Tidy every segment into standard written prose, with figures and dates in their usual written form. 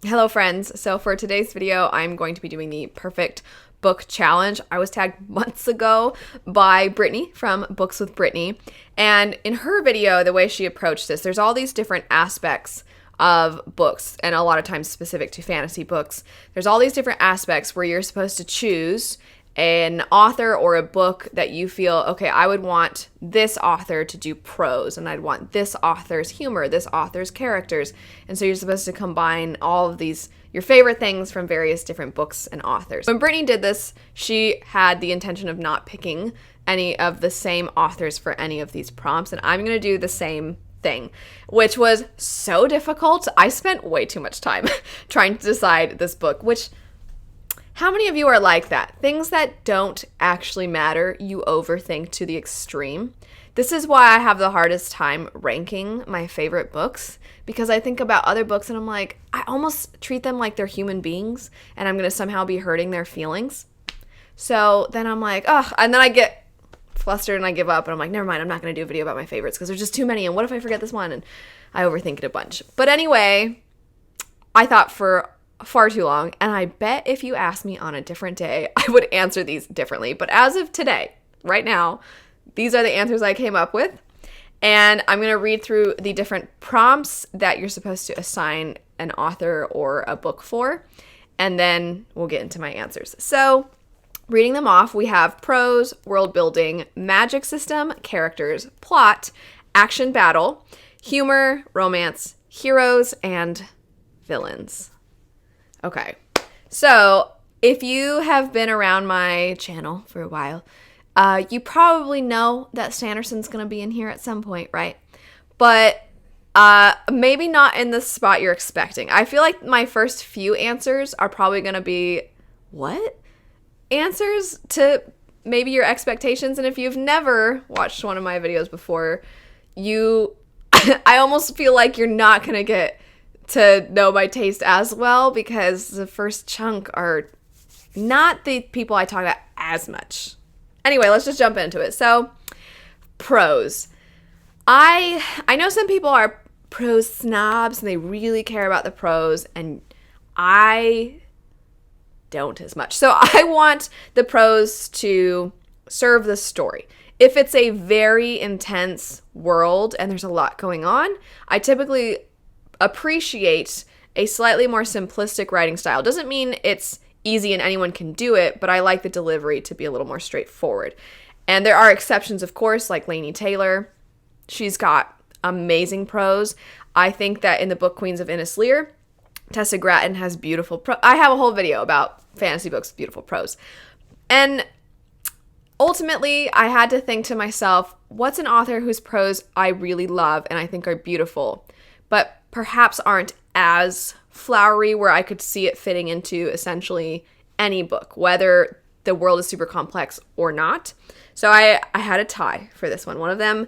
Hello friends, so for today's video, I'm going to be doing the perfect book challenge. I was tagged months ago by Brittany from Books with Brittany, and in her video, the way she approached this, there's all these different aspects of books, and a lot of times specific to fantasy books. There's all these different aspects where you're supposed to choose an author or a book that you feel, okay, I would want this author to do prose, and I'd want this author's humor, this author's characters. And so you're supposed to combine all of these, your favorite things from various different books and authors. When Brittany did this, she had the intention of not picking any of the same authors for any of these prompts, and I'm going to do the same thing, which was so difficult. I spent way too much time trying to decide this book, which, how many of you are like that? Things that don't actually matter, you overthink to the extreme. This is why I have the hardest time ranking my favorite books, because I think about other books and I'm like, I almost treat them like they're human beings and I'm going to somehow be hurting their feelings. So then I'm like, oh, and then I get flustered and I give up and I'm like, never mind, I'm not going to do a video about my favorites because there's just too many, and what if I forget this one? And I overthink it a bunch. But anyway, I thought for far too long, and I bet if you asked me on a different day, I would answer these differently. But as of today, right now, these are the answers I came up with, and I'm going to read through the different prompts that you're supposed to assign an author or a book for, and then we'll get into my answers. So, reading them off, we have prose, world building, magic system, characters, plot, action battle, humor, romance, heroes, and villains. Okay, so if you have been around my channel for a while, you probably know that Sanderson's going to be in here at some point, right? But maybe not in the spot you're expecting. I feel like my first few answers are probably going to be, what? Answers to maybe your expectations. And if you've never watched one of my videos before, I almost feel like you're not going to get to know my taste as well, because the first chunk are not the people I talk about as much. Anyway, let's just jump into it. So, prose. I know some people are prose snobs and they really care about the prose, and I don't as much. So I want the prose to serve the story. If it's a very intense world and there's a lot going on, I typically appreciate a slightly more simplistic writing style. Doesn't mean it's easy and anyone can do it, but I like the delivery to be a little more straightforward. And there are exceptions, of course, like Laini Taylor. She's got amazing prose. I think that in the book Queens of Innisleer, Tessa Gratton has beautiful prose. I have a whole video about fantasy books with beautiful prose. And ultimately, I had to think to myself, what's an author whose prose I really love and I think are beautiful, but perhaps aren't as flowery, where I could see it fitting into essentially any book, whether the world is super complex or not. So I had a tie for this one. One of them,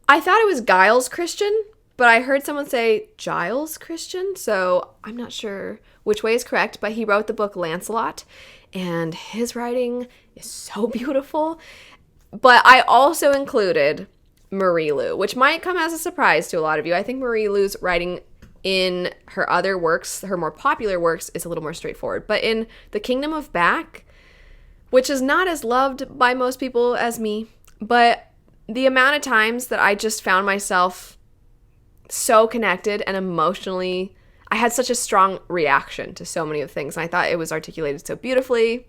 I thought it was Giles Christian, but I heard someone say Giles Christian, so I'm not sure which way is correct, but he wrote the book Lancelot, and his writing is so beautiful. But I also included Marie Lu, which might come as a surprise to a lot of you. I think Marie Lu's writing in her other works, her more popular works, is a little more straightforward. But in The Kingdom of Back, which is not as loved by most people as me, but the amount of times that I just found myself so connected and emotionally, I had such a strong reaction to so many of the things, and I thought it was articulated so beautifully.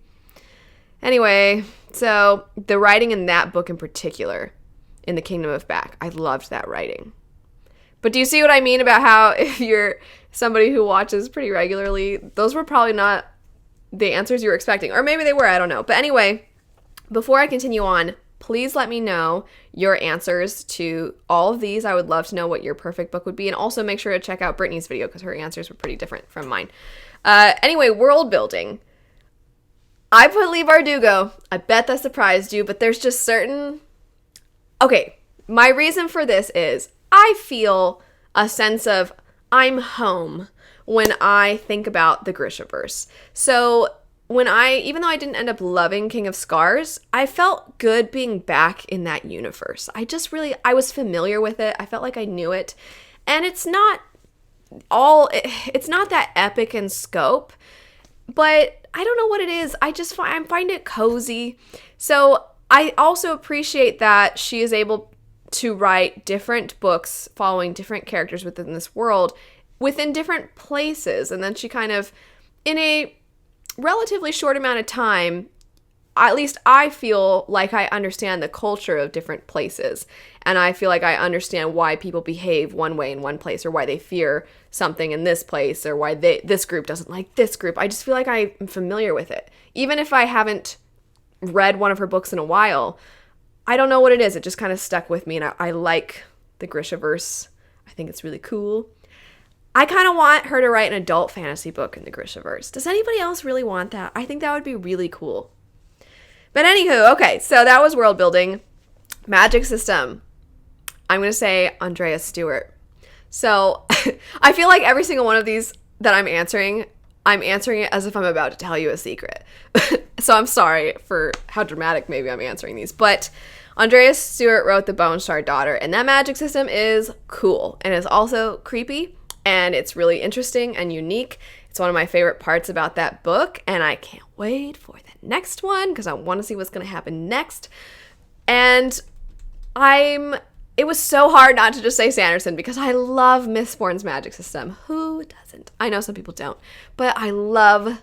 Anyway, so the writing in that book in particular, in The Kingdom of Back, I loved that writing. But do you see what I mean about how if you're somebody who watches pretty regularly, those were probably not the answers you were expecting. Or maybe they were, I don't know. But anyway, before I continue on, please let me know your answers to all of these. I would love to know what your perfect book would be. And also make sure to check out Brittany's video, because her answers were pretty different from mine. Anyway, world building. I put Leigh Bardugo. I bet that surprised you, but there's just certain... Okay, my reason for this is I feel a sense of I'm home when I think about the Grishaverse. So even though I didn't end up loving King of Scars, I felt good being back in that universe. I was familiar with it. I felt like I knew it. And it's not it's not that epic in scope, but I don't know what it is. I find it cozy. So I also appreciate that she is able to write different books following different characters within this world within different places. And then she kind of, in a relatively short amount of time, at least I feel like I understand the culture of different places. And I feel like I understand why people behave one way in one place, or why they fear something in this place, or why this group doesn't like this group. I just feel like I'm familiar with it. Even if I haven't read one of her books in a while, I don't know what it is. It just kind of stuck with me, and I like the Grishaverse. I think it's really cool. I kind of want her to write an adult fantasy book in the Grishaverse. Does anybody else really want that? I think that would be really cool. But anywho, okay, so that was world building. Magic system. I'm going to say Andrea Stewart. So I feel like every single one of these that I'm answering it as if I'm about to tell you a secret. So I'm sorry for how dramatic maybe I'm answering these. But Andrea Stewart wrote The Bone Shard Daughter, and that magic system is cool. And it's also creepy, and it's really interesting and unique. It's one of my favorite parts about that book, and I can't wait for the next one because I want to see what's going to happen next. And it was so hard not to just say Sanderson because I love Mistborn's magic system. Who doesn't? I know some people don't, but I love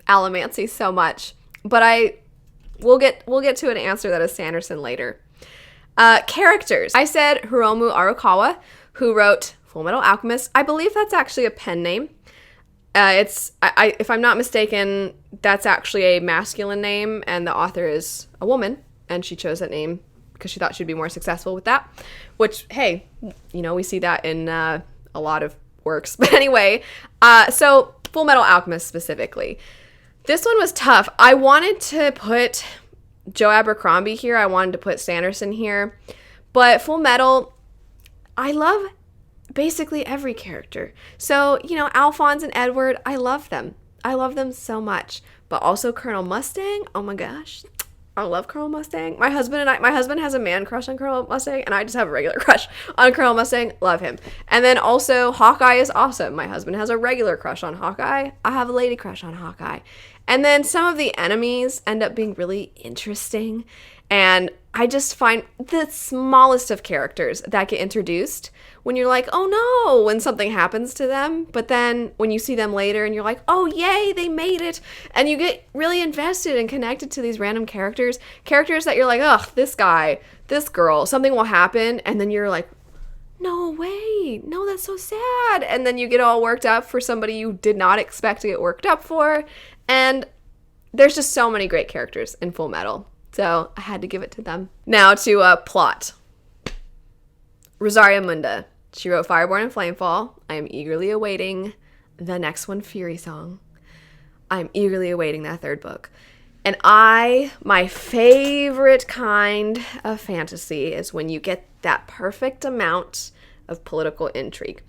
Allomancy so much. But we'll get to an answer that is Sanderson later. Characters. I said Hiromu Arakawa, who wrote Fullmetal Alchemist. I believe that's actually a pen name. If I'm not mistaken, that's actually a masculine name, and the author is a woman, and she chose that name because she thought she'd be more successful with that, which, hey, we see that in a lot of works. But anyway, so Fullmetal Alchemist specifically. This one was tough. I wanted to put Joe Abercrombie here. I wanted to put Sanderson here. But Fullmetal, I love basically every character. So, Alphonse and Edward, I love them. I love them so much. But also Colonel Mustang, oh my gosh. I love Colonel Mustang. My husband has a man crush on Colonel Mustang, and I just have a regular crush on Colonel Mustang. Love him. And then also Hawkeye is awesome. My husband has a regular crush on Hawkeye. I have a lady crush on Hawkeye. And then some of the enemies end up being really interesting. And I just find the smallest of characters that get introduced when you're like, oh no, when something happens to them. But then when you see them later and you're like, oh yay, they made it. And you get really invested and connected to these random characters that you're like, ugh, this guy, this girl, something will happen. And then you're like, no way, no, that's so sad. And then you get all worked up for somebody you did not expect to get worked up for. And there's just so many great characters in Fullmetal. So I had to give it to them. Now to plot. Rosaria Munda. She wrote Fireborn and Flamefall. I am eagerly awaiting the next one, Fury Song. I'm eagerly awaiting that third book. And my favorite kind of fantasy is when you get that perfect amount of political intrigue.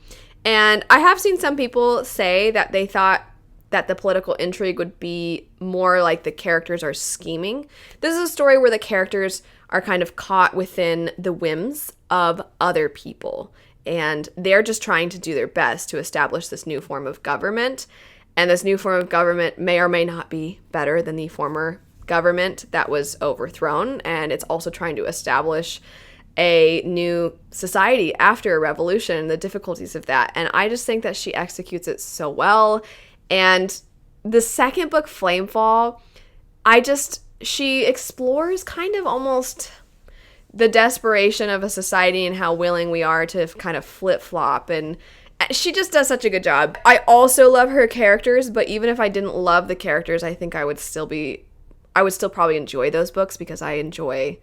And I have seen some people say that they thought that the political intrigue would be more like the characters are scheming. This is a story where the characters are kind of caught within the whims of other people, and they're just trying to do their best to establish this new form of government. And this new form of government may or may not be better than the former government that was overthrown, and it's also trying to establish a new society after a revolution, the difficulties of that. And I just think that she executes it so well. And the second book, Flamefall, she explores kind of almost the desperation of a society and how willing we are to kind of flip-flop. And she just does such a good job. I also love her characters, but even if I didn't love the characters, I think I would still probably enjoy those books because I enjoy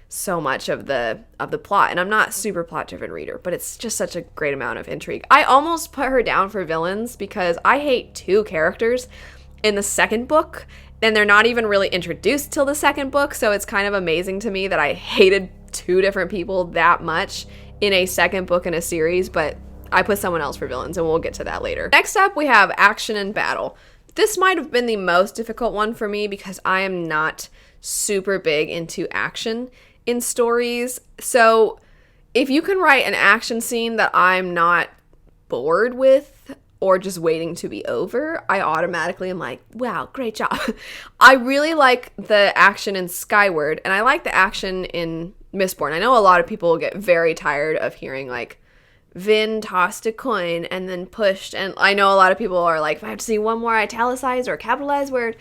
so much of the plot. And I'm not super plot-driven reader, but it's just such a great amount of intrigue. I almost put her down for villains because I hate two characters in the second book, and they're not even really introduced till the second book, so it's kind of amazing to me that I hated two different people that much in a second book in a series, but I put someone else for villains, and we'll get to that later. Next up, we have action and battle. This might have been the most difficult one for me because I am not super big into action in stories. So if you can write an action scene that I'm not bored with or just waiting to be over, I automatically am like, wow, great job. I really like the action in Skyward, and I like the action in Mistborn. I know a lot of people get very tired of hearing like Vin tossed a coin and then pushed, and I know a lot of people are like, if I have to see one more italicized or capitalized word,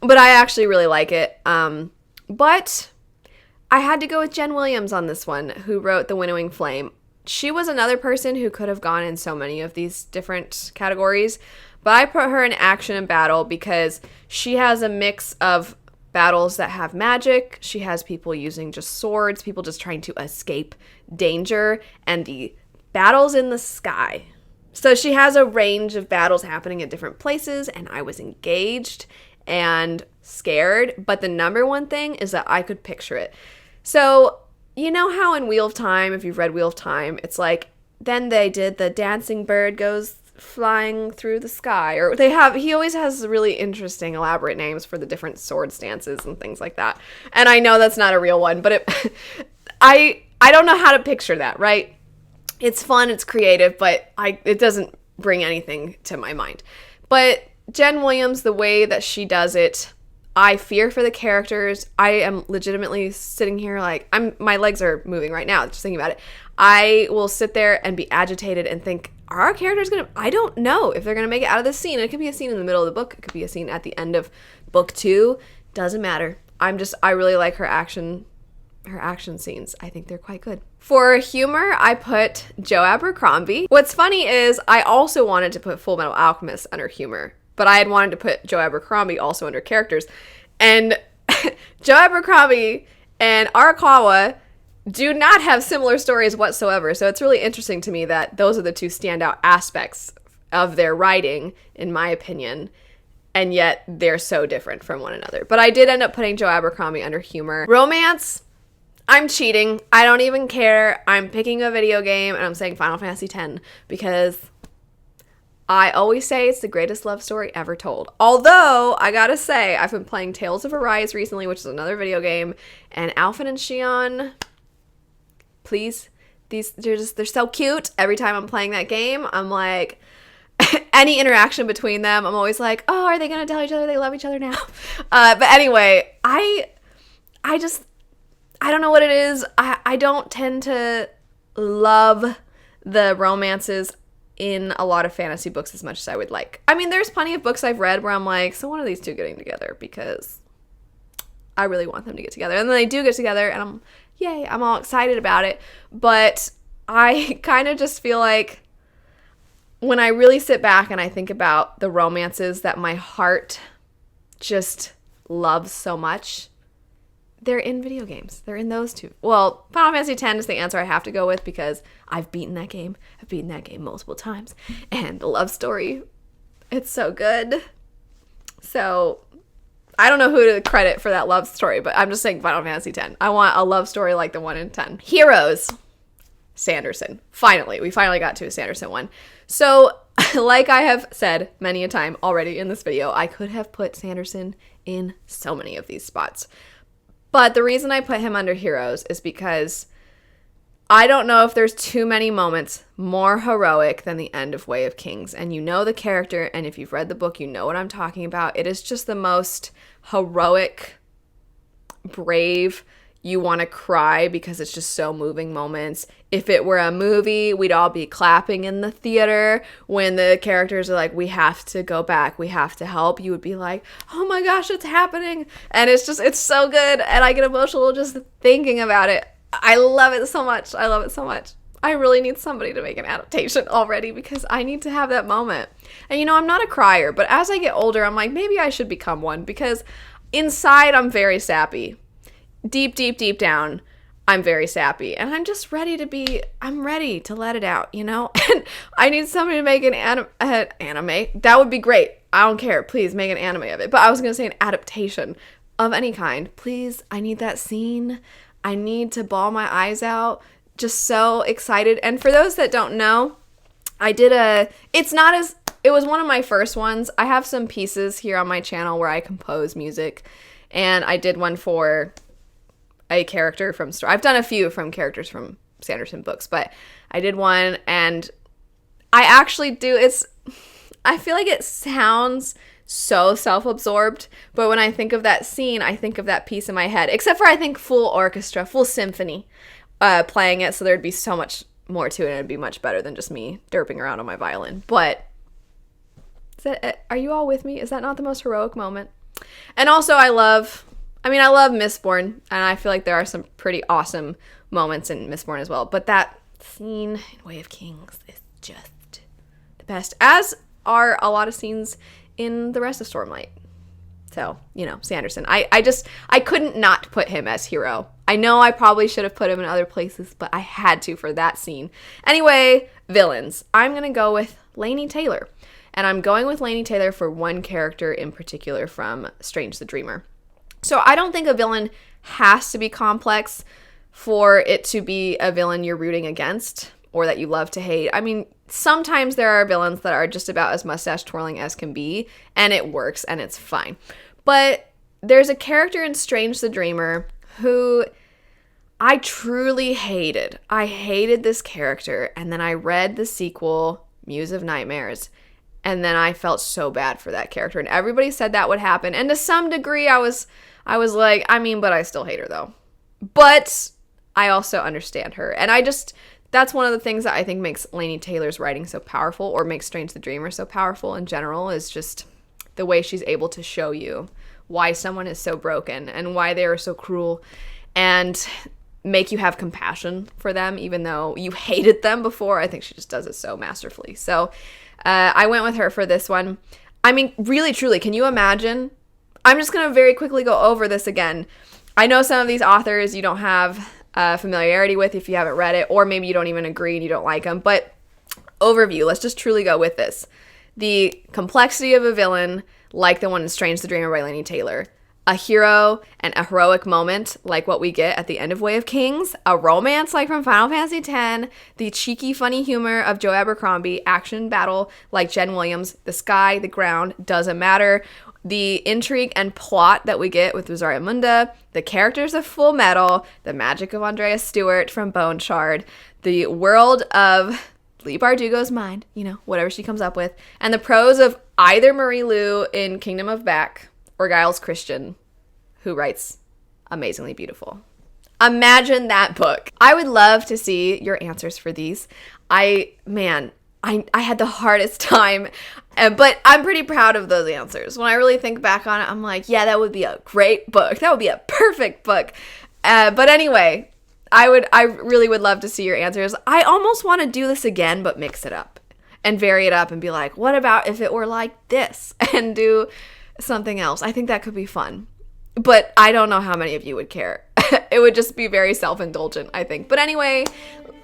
but I actually really like it. But I had to go with Jen Williams on this one, who wrote The Winnowing Flame. She was another person who could have gone in so many of these different categories, but I put her in action and battle because she has a mix of battles that have magic, she has people using just swords, people just trying to escape danger, and the battles in the sky. So she has a range of battles happening at different places, and I was engaged and scared, but the number one thing is that I could picture it. So you know how in Wheel of Time, if you've read Wheel of Time, it's like, then they did the dancing bird goes flying through the sky, or he always has really interesting, elaborate names for the different sword stances and things like that. And I know that's not a real one, but I don't know how to picture that, right? It's fun, it's creative, but it doesn't bring anything to my mind. But Jen Williams, the way that she does it, I fear for the characters. I am legitimately sitting here like, my legs are moving right now just thinking about it. I will sit there and be agitated and think, are our characters I don't know if they're gonna make it out of this scene. It could be a scene in the middle of the book, it could be a scene at the end of book 2, doesn't matter. I really like her action scenes. I think they're quite good. For humor, I put Joe Abercrombie. What's funny is I also wanted to put Full Metal Alchemist under humor, but I had wanted to put Joe Abercrombie also under characters. And Joe Abercrombie and Arakawa do not have similar stories whatsoever. So it's really interesting to me that those are the two standout aspects of their writing, in my opinion, and yet they're so different from one another. But I did end up putting Joe Abercrombie under humor. Romance, I'm cheating. I don't even care. I'm picking a video game and I'm saying Final Fantasy X because I always say it's the greatest love story ever told. Although, I gotta say, I've been playing Tales of Arise recently, which is another video game, and Alphen and Shion, please, they're so cute. Every time I'm playing that game, I'm like, any interaction between them, I'm always like, oh, are they gonna tell each other they love each other now? But anyway, I don't know what it is. I don't tend to love the romances in a lot of fantasy books as much as I would like. I mean, there's plenty of books I've read where I'm like, so when are these two getting together? Because I really want them to get together. And then they do get together and I'm all excited about it. But I kind of just feel like when I really sit back and I think about the romances that my heart just loves so much, they're in video games. They're in those two. Well, Final Fantasy X is the answer I have to go with because I've beaten that game. I've beaten that game multiple times. And the love story, it's so good. So, I don't know who to credit for that love story, but I'm just saying Final Fantasy X. I want a love story like the one in 10. Heroes, Sanderson. We finally got to a Sanderson one. So, like I have said many a time already in this video, I could have put Sanderson in so many of these spots. But the reason I put him under heroes is because I don't know if there's too many moments more heroic than the end of Way of Kings. And you know the character, and if you've read the book, you know what I'm talking about. It is just the most heroic, brave, you want to cry because it's just so moving moments. If it were a movie, we'd all be clapping in the theater. When the characters are like, we have to go back, we have to help, you would be like, oh my gosh, it's happening. And it's so good. And I get emotional just thinking about it. I love it so much. I love it so much. I really need somebody to make an adaptation already because I need to have that moment. And I'm not a crier, but as I get older, I'm like, maybe I should become one because inside I'm very sappy. Deep, deep, deep down, I'm very sappy. And I'm just I'm ready to let it out, And I need somebody to make an anime. That would be great. I don't care. Please make an anime of it. But I was going to say an adaptation of any kind. Please, I need that scene. I need to bawl my eyes out. Just so excited. And for those that don't know, it was one of my first ones. I have some pieces here on my channel where I compose music. And I did one for a character from I've done a few from characters from Sanderson books, but I did one, and I actually do. I feel like it sounds so self-absorbed, but when I think of that scene, I think of that piece in my head, except for I think full orchestra, full symphony playing it, so there'd be so much more to it, and it'd be much better than just me derping around on my violin. But are you all with me? Is that not the most heroic moment? And also I love Mistborn, and I feel like there are some pretty awesome moments in Mistborn as well, but that scene in Way of Kings is just the best, as are a lot of scenes in the rest of Stormlight. So, Sanderson. I couldn't not put him as hero. I know I probably should have put him in other places, but I had to for that scene. Anyway, villains. I'm going to go with Laini Taylor. And I'm going with Laini Taylor for one character in particular from Strange the Dreamer. So I don't think a villain has to be complex for it to be a villain you're rooting against or that you love to hate. I mean, sometimes there are villains that are just about as mustache twirling as can be, and it works and it's fine. But there's a character in Strange the Dreamer who I truly hated. I hated this character, and then I read the sequel, Muse of Nightmares, and then I felt so bad for that character, and everybody said that would happen, and to some degree I was like, but I still hate her though. But I also understand her, and that's one of the things that I think makes Laini Taylor's writing so powerful, or makes Strange the Dreamer so powerful in general, is just the way she's able to show you why someone is so broken and why they are so cruel, and make you have compassion for them even though you hated them before. I think she just does it so masterfully. So I went with her for this one. I mean, really, truly, can you imagine? I'm just going to very quickly go over this again. I know some of these authors you don't have familiarity with if you haven't read it, or maybe you don't even agree and you don't like them, but overview, let's just truly go with this. The complexity of a villain, like the one in Strange the Dreamer by Laini Taylor. A hero and a heroic moment, like what we get at the end of Way of Kings. A romance, like from Final Fantasy X. The cheeky, funny humor of Joe Abercrombie. Action battle, like Jen Williams. The sky, the ground, doesn't matter. The intrigue and plot that we get with Rosaria Munda. The characters of Full Metal. The magic of Andrea Stewart from Bone Shard. The world of Leigh Bardugo's mind, whatever she comes up with. And the prose of either Marie Lu in Kingdom of Back or Giles Christian, who writes amazingly beautiful. Imagine that book. I would love to see your answers for these. I had the hardest time, but I'm pretty proud of those answers. When I really think back on it, I'm like, yeah, that would be a great book. That would be a perfect book. But anyway, I really would love to see your answers. I almost want to do this again, but mix it up and vary it up and be like, what about if it were like this? And do something else. I think that could be fun. But I don't know how many of you would care. It would just be very self-indulgent, I think. But anyway,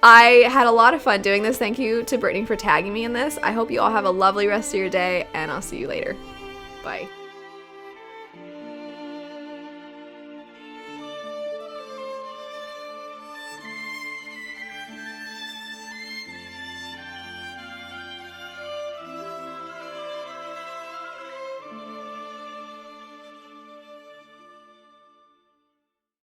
I had a lot of fun doing this. Thank you to Brittany for tagging me in this. I hope you all have a lovely rest of your day, and I'll see you later. Bye.